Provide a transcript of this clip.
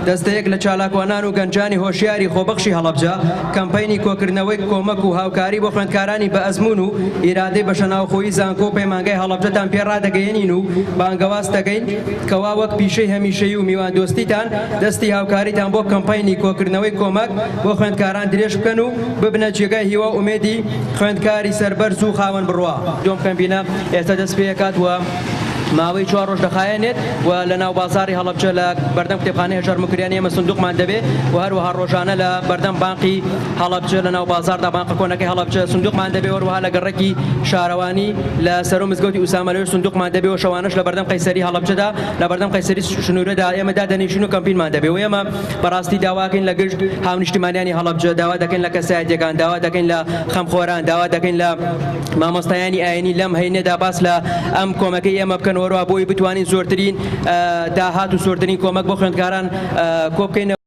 دەستەیەک لە چالاکوانان و گەنجانی هۆشیاری خۆبەخشی هەڵەبجە کەمپەینی کۆکردنەوەی کۆمەک و هاوکاری بۆ خوێندکارانی بە ئەزمون و ئیرادەی بەشەناوخۆیی زانکۆ و پەیمانگای هەڵەبجەتان پێڕادەگەیەنین و بانگەواز دەکەین کەوا وەک پیشەی هەمیشەیی و میوان دۆستیتان دەستی هاوکاریتان بۆ کەمپەینی کۆکردنەوەی کۆمەک بۆ خوێندکاران درێژ بکەن و ببنە جێگای هیوا ئومێدی خوێندکاری سەربەرز و خاوەن بڕوا. دوم کەمپینە ئێستا دەست پێ دەکات و ماوەی 4 ڕۆژ دەخایەنێت و لە ناو بازاری هەڵەبجە لە بەردەم کتێبخانەی هەژار مکریانی ئێمە سندوقمان دەبێت و هەروەها ڕۆژانە لە بەردەم بانقی هەڵەبجە لە ناو بازاردا بانقە کۆنەکەی هەڵەبجە سندوقمان دەبێت وەروەها لە گەڕێکی شارەوانی لە سەر و مزگەوتی ئوسامە لەوێ سندوقمان دەبێت و شەوانەش لە بەردەم قەیسەری هەڵەبجەدا لە بەردەم قەیسەری شنوورەدا ئێمە دادەنیشین و کەمپینمان دەبێت و ئێمە بەڕاستی داواکەین لە گشت هاونیشتیمانیانی هەڵەبجە داوا دەکەین لە کەسایەتیەکان داوا دەکەین لە خەمخۆران داوا دەکەین لە مامۆستایانی ئاینی لەم هەینێدا باس لە ئەم کۆمەکەی ئێمە بکەن وەروها بۆی بتوانین زۆرترین داهات و زۆرترین کۆمەک بۆ خوێندکاران کۆ بکەین.